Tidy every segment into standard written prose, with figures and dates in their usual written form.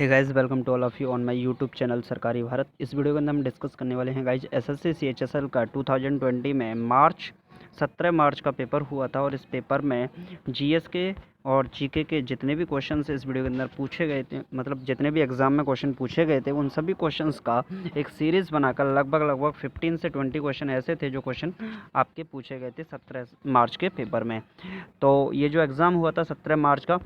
Hey guys, welcome to all of you on my YouTube channel Sarkari Bharat. इस video के अंदर हम डिस्कस करने वाले हैं गाइस एसएससी सीएचएसएल का 2020 में 17 मार्च का पेपर हुआ था और इस पेपर में जीएस के और जीके के जितने भी क्वेश्चंस इस वीडियो के अंदर पूछे गए थे, मतलब जितने भी एग्जाम में क्वेश्चन पूछे गए थे, उन सभी क्वेश्चंस का एक सीरीज़ बनाकर लगभग 15 से 20 क्वेश्चन ऐसे थे जो क्वेश्चन आपके पूछे गए थे 17 मार्च के पेपर में। तो ये जो एग्ज़ाम हुआ था 17 मार्च का,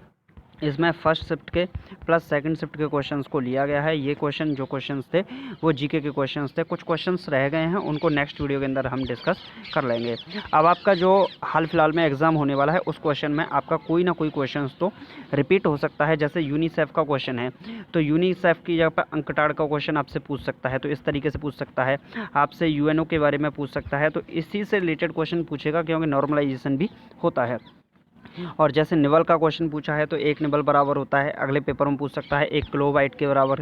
इसमें फर्स्ट शिफ्ट के प्लस सेकंड शिफ्ट के क्वेश्चंस को लिया गया है। ये क्वेश्चन जो क्वेश्चंस थे वो जीके के क्वेश्चंस थे। कुछ क्वेश्चंस रह गए हैं, उनको नेक्स्ट वीडियो के अंदर हम डिस्कस कर लेंगे। अब आपका जो हाल फिलहाल में एग्ज़ाम होने वाला है उस क्वेश्चन में आपका कोई ना कोई क्वेश्चंस तो रिपीट हो सकता है। जैसे यूनिसेफ का क्वेश्चन है तो यूनिसेफ की जगह पर अंकटाड का क्वेश्चन आपसे पूछ सकता है, तो इस तरीके से पूछ सकता है। आपसे यूएनओ के बारे में पूछ सकता है, तो इसी से रिलेटेड क्वेश्चन पूछेगा क्योंकि नॉर्मलाइजेशन भी होता है। और जैसे निबल का क्वेश्चन पूछा है तो एक निबल बराबर होता है, अगले पेपर में पूछ सकता है 1 किलोवाट के बराबर,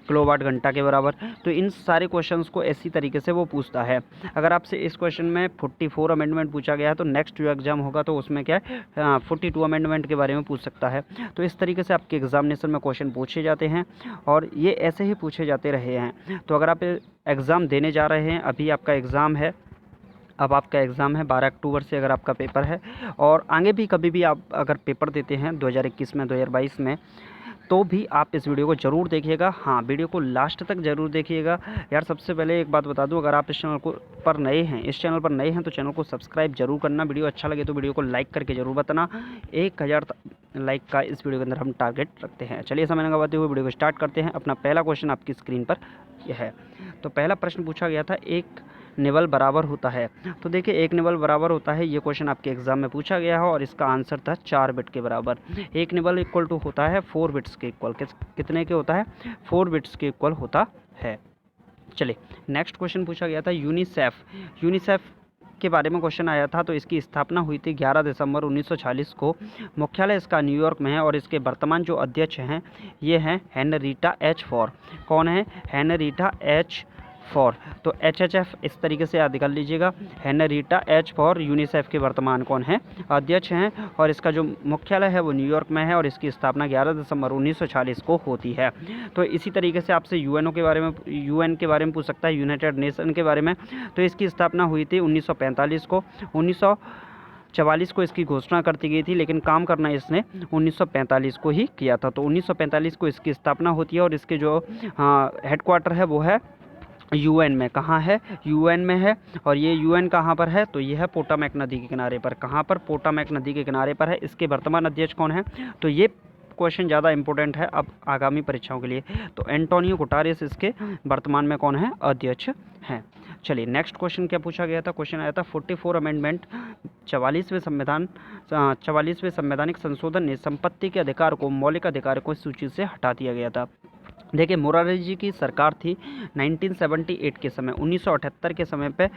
किलोवाट घंटा के बराबर। तो इन सारे क्वेश्चंस को इसी तरीके से वो पूछता है। अगर आपसे इस क्वेश्चन में 44 अमेंडमेंट पूछा गया है तो नेक्स्ट जो एग्जाम होगा तो उसमें क्या है 42 अमेंडमेंट के बारे में पूछ सकता है। तो इस तरीके से आपके एग्जामिनेशन में क्वेश्चन पूछे जाते हैं और ये ऐसे ही पूछे जाते रहे हैं। तो अगर आप एग्ज़ाम देने जा रहे हैं, अभी आपका एग्ज़ाम है, अब आपका एग्ज़ाम है 12 अक्टूबर से अगर आपका पेपर है, और आगे भी कभी भी आप अगर पेपर देते हैं 2021 में 2022 में, तो भी आप इस वीडियो को ज़रूर देखिएगा। हाँ, वीडियो को लास्ट तक ज़रूर देखिएगा। यार सबसे पहले एक बात बता दूं, अगर आप इस चैनल पर नए हैं तो चैनल को सब्सक्राइब जरूर करना। वीडियो अच्छा लगे तो वीडियो को लाइक करके ज़रूर बताना। 1000 लाइक का इस वीडियो के अंदर हम टारगेट रखते हैं। चलिए समय लगाते हुए वीडियो को स्टार्ट करते हैं। अपना पहला क्वेश्चन आपकी स्क्रीन पर यह है। तो पहला प्रश्न पूछा गया था, एक निबल बराबर होता है। तो देखिए, एक निबल बराबर होता है, ये क्वेश्चन आपके एग्जाम में पूछा गया है और इसका आंसर था 4 बिट के बराबर। एक निबल इक्वल टू होता है 4 बिट्स के इक्वल। कितने के होता है? 4 बिट्स के इक्वल होता है। चलिए नेक्स्ट क्वेश्चन पूछा गया था यूनिसेफ के बारे में क्वेश्चन आया था। तो इसकी स्थापना हुई थी 11 दिसंबर 1946 को। मुख्यालय इसका न्यूयॉर्क में है और इसके वर्तमान जो अध्यक्ष हैं ये हैं हेनरीटा एच फॉर। कौन है? Henrietta H for. तो HHF इस तरीके से याद कर लीजिएगा। हेनरीटा एच फॉर यूनिसेफ के वर्तमान कौन है? अध्यक्ष हैं और इसका जो मुख्यालय है वो न्यूयॉर्क में है और इसकी स्थापना 11 दिसंबर 1946 को होती है। तो इसी तरीके से आपसे यूएन के बारे में पूछ सकता है, यूनाइटेड नेशन के बारे में। तो इसकी स्थापना हुई थी 1945 को। 1944 को इसकी घोषणा कर दी गई थी, लेकिन काम करना इसने 1945 को ही किया था। तो 1945 को इसकी स्थापना होती है और इसके जो हेडक्वार्टर है वो है यूएन में। कहाँ है? यूएन में है। और ये यूएन कहाँ पर है? तो ये है पोटामेक नदी के किनारे पर। कहाँ पर? पोटामेक नदी के किनारे पर है। इसके वर्तमान अध्यक्ष कौन है? तो ये क्वेश्चन ज़्यादा इंपॉर्टेंट है अब आगामी परीक्षाओं के लिए। तो एंटोनियो गुटारेस इसके वर्तमान में कौन है? अध्यक्ष हैं। चलिए नेक्स्ट क्वेश्चन क्या पूछा गया था? क्वेश्चन आया था 44 अमेंडमेंट 44वें संवैधानिक संशोधन ने संपत्ति के अधिकार को मौलिक अधिकार को सूची से हटा दिया गया था। देखिए, मोरारजी जी की सरकार थी 1978 के समय, 1978 के समय पे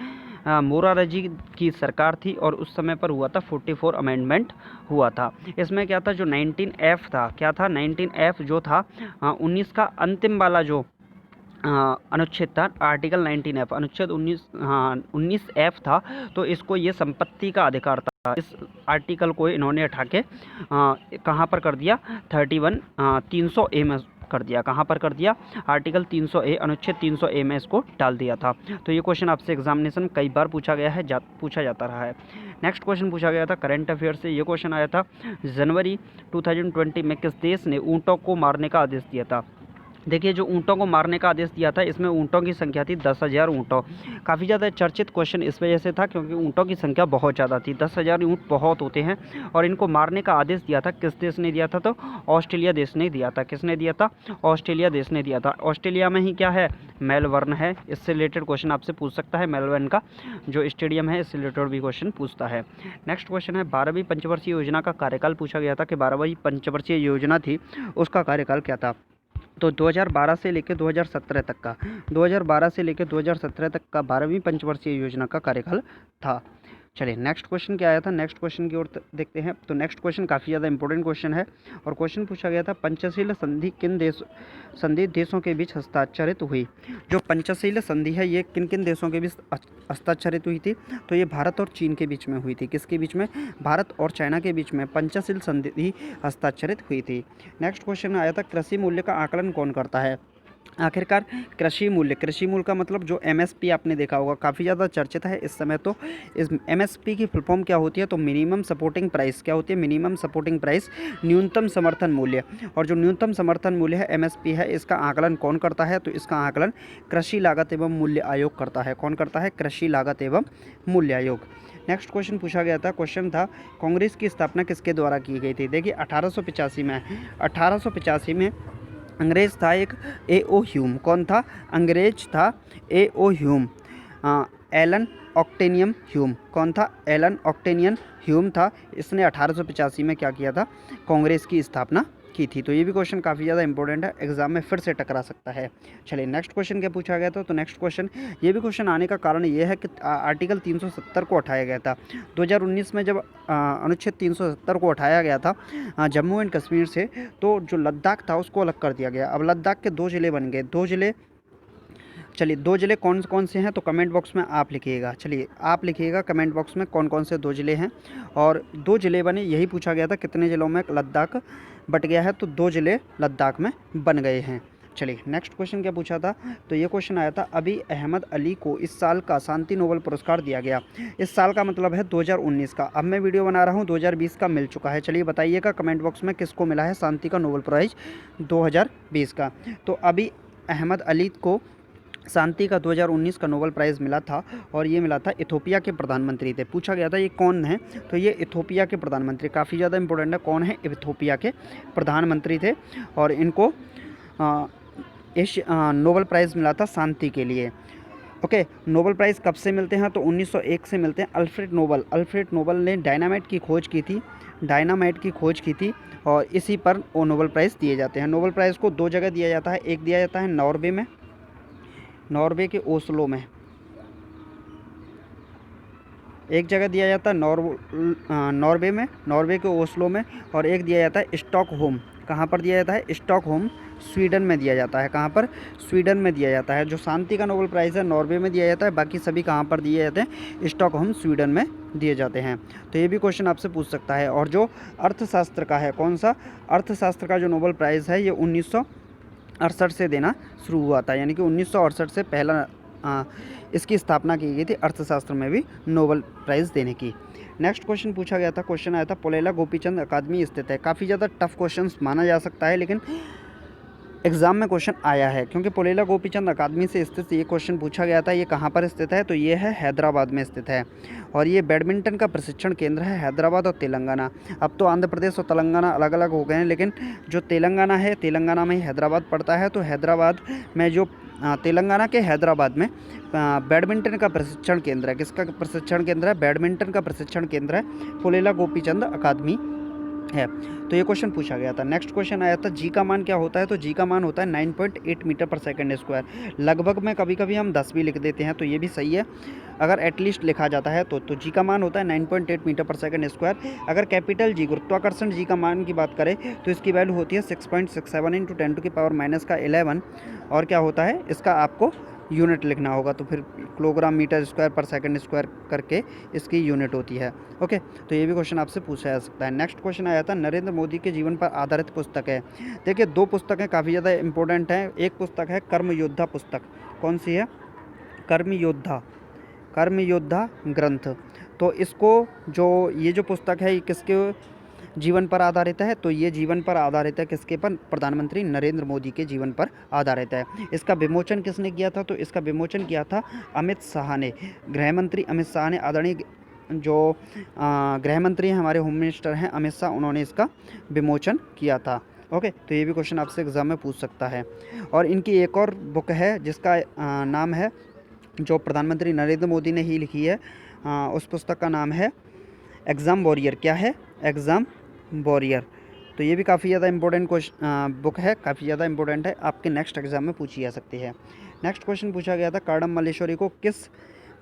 मोरारजी की सरकार थी और उस समय पर हुआ था 44 अमेंडमेंट हुआ था। इसमें क्या था? जो 19F था, क्या था? 19F जो था 19 का अंतिम वाला जो अनुच्छेद था, आर्टिकल 19F, अनुच्छेद 19F था। तो इसको ये संपत्ति का अधिकार था। इस आर्टिकल को इन्होंने हटा के कहाँ पर कर दिया? 300A में कर दिया। कहाँ पर कर दिया? आर्टिकल 300A, अनुच्छेद 300A में इसको डाल दिया था। तो ये क्वेश्चन आपसे एग्जामिनेशन कई बार पूछा गया है, पूछा जाता रहा है। नेक्स्ट क्वेश्चन पूछा गया था करंट अफेयर से। ये क्वेश्चन आया था, जनवरी 2020 में किस देश ने ऊँटों को मारने का आदेश दिया था? देखिए, जो ऊँटों को मारने का आदेश दिया था, इसमें ऊँटों की संख्या थी 10,000 ऊँटों। काफ़ी ज़्यादा चर्चित क्वेश्चन इस वजह से था क्योंकि ऊँटों की संख्या बहुत ज़्यादा थी। 10,000 ऊँट बहुत होते हैं और इनको मारने का आदेश दिया था। किस देश ने दिया था? तो ऑस्ट्रेलिया देश ने दिया था। किसने दिया था? ऑस्ट्रेलिया देश ने दिया था। ऑस्ट्रेलिया में ही क्या है? मेलबर्न है। इससे रिलेटेड क्वेश्चन आपसे पूछ सकता है। मेलबर्न का जो स्टेडियम है इससे रिलेटेड भी क्वेश्चन पूछता है। नेक्स्ट क्वेश्चन है 12वीं पंचवर्षीय योजना का कार्यकाल पूछा गया था कि 12वीं पंचवर्षीय योजना थी उसका कार्यकाल क्या था? तो 2012 से लेकर 2017 तक का 2017 तक का 12वीं पंचवर्षीय योजना का कार्यकाल था। चलिए नेक्स्ट क्वेश्चन क्या आया था, नेक्स्ट क्वेश्चन की ओर देखते हैं। तो नेक्स्ट क्वेश्चन काफ़ी ज़्यादा इंपॉर्टेंट क्वेश्चन है और क्वेश्चन पूछा गया था पंचशील संधि देशों के बीच हस्ताक्षरित हुई। जो पंचशील संधि है ये किन किन देशों के बीच हस्ताक्षरित हुई थी? तो ये भारत और चीन के बीच में हुई थी। किसके बीच में? भारत और चाइना के बीच में पंचशील संधि हस्ताक्षरित हुई थी। नेक्स्ट क्वेश्चन आया था कृषि मूल्य का आकलन कौन करता है? आखिरकार कृषि मूल्य का मतलब जो एमएसपी आपने देखा होगा काफ़ी ज़्यादा चर्चित है इस समय। तो इस एमएसपी की फुल फॉर्म क्या होती है? तो मिनिमम सपोर्टिंग प्राइस। क्या होती है? मिनिमम सपोर्टिंग प्राइस, न्यूनतम समर्थन मूल्य। और जो न्यूनतम समर्थन मूल्य है एमएसपी है, इसका आकलन कौन करता है? तो इसका आकलन कृषि लागत एवं मूल्य आयोग करता है। कौन करता है? कृषि लागत एवं मूल्य आयोग। नेक्स्ट क्वेश्चन पूछा गया था, क्वेश्चन था कांग्रेस की स्थापना किसके द्वारा की गई थी? देखिए 1885 में अंग्रेज था एक A.O. ह्यूम। कौन था? अंग्रेज था A.O. Hume, Allan Octavian Hume. कौन था? एलन ऑक्टेनियन ह्यूम था। इसने 1885 में क्या किया था? कांग्रेस की स्थापना की थी। तो ये भी क्वेश्चन काफ़ी ज़्यादा इंपॉर्टेंट है, एग्जाम में फिर से टकरा सकता है। चलिए नेक्स्ट क्वेश्चन क्या पूछा गया था? तो नेक्स्ट क्वेश्चन, ये भी क्वेश्चन आने का कारण ये है कि आर्टिकल 370 को हटाया गया था 2019 में। जब अनुच्छेद 370 को हटाया गया था जम्मू एंड कश्मीर से, तो जो लद्दाख था उसको अलग कर दिया गया। अब लद्दाख के 2 ज़िले बन गए, 2 ज़िले। चलिए 2 ज़िले कौन कौन से हैं? तो कमेंट बॉक्स में आप लिखिएगा। चलिए आप लिखिएगा कमेंट बॉक्स में कौन कौन से 2 ज़िले हैं। और 2 ज़िले बने, यही पूछा गया था कितने ज़िलों में लद्दाख बट गया है, तो 2 ज़िले लद्दाख में बन गए हैं। चलिए नेक्स्ट क्वेश्चन क्या पूछा था? तो ये क्वेश्चन आया था अभी अहमद अली को इस साल का शांति नोबेल पुरस्कार दिया गया। इस साल का मतलब है 2019 का। अब मैं वीडियो बना रहा हूँ 2020 का मिल चुका है। चलिए बताइएगा कमेंट बॉक्स में किसको मिला है शांति का नोबेल प्राइज़ 2020 का। तो अभी अहमद अली को शांति का 2019 का नोबेल प्राइज़ मिला था और ये मिला था इथोपिया के प्रधानमंत्री थे। पूछा गया था ये कौन है? तो ये इथोपिया के प्रधानमंत्री, काफ़ी ज़्यादा इंपॉर्टेंट है। कौन है? इथोपिया के प्रधानमंत्री थे और इनको इस नोबेल प्राइज़ मिला था शांति के लिए। ओके, नोबेल प्राइज़ कब से मिलते हैं? तो 1901 से मिलते हैं। अल्फ्रेड नोबेल ने डायनामाइट की खोज की थी और इसी पर वो नोबेल प्राइज़ दिए जाते हैं। नोबेल प्राइज़ को 2 जगह दिया जाता है। एक दिया जाता है नॉर्वे के ओस्लो में, एक जगह दिया जाता है नॉर्वे के ओस्लो में, और एक दिया जाता है स्टॉकहोम। कहाँ पर दिया जाता है? स्टॉकहोम, स्वीडन में दिया जाता है। कहाँ पर? स्वीडन में दिया जाता है। जो शांति का नोबेल प्राइज़ है नॉर्वे में दिया जाता है, बाकी सभी कहाँ पर दिए जाते हैं? स्टॉकहोम, स्वीडन में दिए जाते हैं। तो ये भी क्वेश्चन आपसे पूछ सकता है। और जो अर्थशास्त्र का है, कौन सा? अर्थशास्त्र का जो नोबेल प्राइज़ है ये 1968 से देना शुरू हुआ था, यानी कि 1968 से पहला इसकी स्थापना की गई थी अर्थशास्त्र में भी नोबेल प्राइज़ देने की। नेक्स्ट क्वेश्चन पूछा गया था, क्वेश्चन आया था पुलेला गोपीचंद अकादमी स्थित है। काफ़ी ज़्यादा टफ क्वेश्चन माना जा सकता है, लेकिन एग्जाम में क्वेश्चन आया है क्योंकि पुलेला गोपीचंद अकादमी से स्थित ये क्वेश्चन पूछा गया था। ये कहाँ पर स्थित है? तो ये है हैदराबाद में स्थित है और ये बैडमिंटन का प्रशिक्षण केंद्र है, हैदराबाद और तेलंगाना। अब तो आंध्र प्रदेश और तेलंगाना अलग अलग हो गए हैं, लेकिन जो तेलंगाना है, तेलंगाना में ही हैदराबाद पड़ता है। तो हैदराबाद में जो तेलंगाना के हैदराबाद में बैडमिंटन का प्रशिक्षण केंद्र है। किसका प्रशिक्षण केंद्र है? बैडमिंटन का प्रशिक्षण केंद्र है, पुलेला गोपीचंद अकादमी है। तो ये क्वेश्चन पूछा गया था। नेक्स्ट क्वेश्चन आया था जी का मान क्या होता है? तो जी का मान होता है 9.8 मीटर पर सेकंड स्क्वायर। लगभग में कभी कभी हम 10 भी लिख देते हैं, तो ये भी सही है अगर एटलीस्ट लिखा जाता है तो जी का मान होता है 9.8 मीटर पर सेकंड स्क्वायर। अगर कैपिटल जी, गुरुत्वाकर्षण जी का मान की बात करें तो इसकी वैल्यू होती है 6.67 × 10⁻⁻11। और क्या होता है इसका आपको यूनिट लिखना होगा, तो फिर किलोग्राम मीटर स्क्वायर पर सेकंड स्क्वायर करके इसकी यूनिट होती है। ओके, तो ये भी क्वेश्चन आपसे पूछा जा सकता है। नेक्स्ट क्वेश्चन आया था नरेंद्र मोदी के जीवन पर आधारित पुस्तक है। देखिए 2 पुस्तकें काफ़ी ज़्यादा इंपॉर्टेंट हैं। एक पुस्तक है कर्म योद्धा पुस्तक। कौन सी है? कर्म योद्धा ग्रंथ। तो इसको ये जो पुस्तक है ये किसके जीवन पर आधारित है? तो ये जीवन पर आधारित है किसके पर? प्रधानमंत्री नरेंद्र मोदी के जीवन पर आधारित है। इसका विमोचन किसने किया था? तो इसका विमोचन किया था अमित शाह ने, गृह मंत्री अमित शाह ने। आदरणीय जो गृह मंत्री हैं, हमारे होम मिनिस्टर हैं अमित शाह, उन्होंने इसका विमोचन किया था। ओके, तो ये भी क्वेश्चन आपसे एग्जाम में पूछ सकता है। और इनकी एक और बुक है जिसका नाम है, जो प्रधानमंत्री नरेंद्र मोदी ने ही लिखी है, उस पुस्तक का नाम है एग्ज़ाम वॉरियर। क्या है? Exam warrior. तो ये भी काफ़ी ज़्यादा इंपॉर्टेंट बुक है, काफ़ी ज़्यादा इंपॉर्टेंट है, आपके नेक्स्ट एग्जाम में पूछी जा सकती है। नेक्स्ट क्वेश्चन पूछा गया था कर्णम मल्लेश्वरी को किस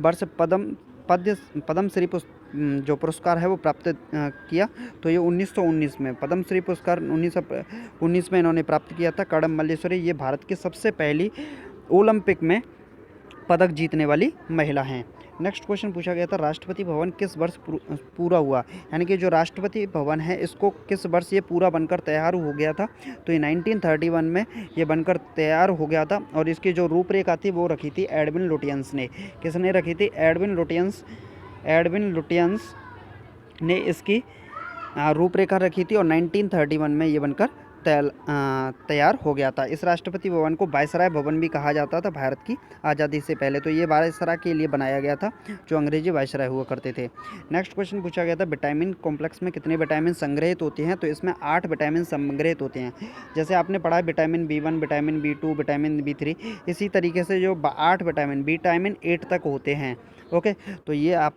वर्ष पद्म पद्मश्री जो पुरस्कार है वो प्राप्त किया, तो ये 1919 में पद्मश्री पुरस्कार 1919 में इन्होंने प्राप्त किया था। कड़म मल्लेश्वरी ये भारत की सबसे पहली ओलंपिक में पदक जीतने वाली महिला हैं। नेक्स्ट क्वेश्चन पूछा गया था, राष्ट्रपति भवन किस वर्ष पूरा हुआ, यानी कि जो राष्ट्रपति भवन है इसको किस वर्ष ये पूरा बनकर तैयार हो गया था, तो ये 1931 में ये बनकर तैयार हो गया था। और इसकी जो रूपरेखा थी वो रखी थी एडविन लुटियंस ने। किसने रखी थी? एडविन लुटियंस ने इसकी रूपरेखा रखी थी और 1931 में ये बनकर तैयार हो गया था। इस राष्ट्रपति भवन को वायसराय भवन भी कहा जाता था भारत की आज़ादी से पहले, तो ये वायसराय के लिए बनाया गया था जो अंग्रेजी वायसराय हुआ करते थे। नेक्स्ट क्वेश्चन पूछा गया था, विटामिन कॉम्प्लेक्स में कितने विटामिन संग्रहित होते हैं, तो इसमें 8 विटामिन संग्रहित होते हैं। जैसे आपने पढ़ा vitamin B1, vitamin B2, vitamin B3, इसी तरीके से जो 8 विटामिन 8 तक होते हैं। ओके, तो ये आप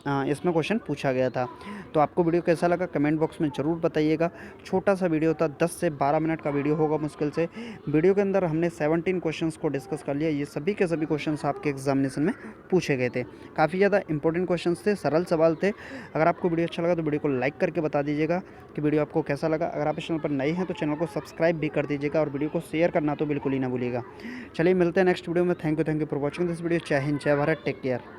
इसमें क्वेश्चन पूछा गया था। तो आपको वीडियो कैसा लगा कमेंट बॉक्स में ज़रूर बताइएगा। छोटा सा वीडियो था, 10 से 12 मिनट का वीडियो होगा मुश्किल से। वीडियो के अंदर हमने 17 क्वेश्चंस को डिस्कस कर लिया। ये सभी के सभी क्वेश्चंस आपके एग्जामिनेशन में पूछे गए थे। काफ़ी ज़्यादा इंपॉर्टेंट क्वेश्चंस थे, सरल सवाल थे। अगर आपको वीडियो अच्छा लगा तो वीडियो को लाइक करके बता दीजिएगा कि वीडियो आपको कैसा लगा। अगर आप इस चैनल पर नए हैं तो चैनल को सब्सक्राइब भी कर दीजिएगा और वीडियो को शेयर करना तो बिल्कुल ही ना भूलिएगा। चलिए मिलते हैं नेक्स्ट वीडियो में। Thank you for watching this video. जय हिंद, जय भारत, टेक केयर।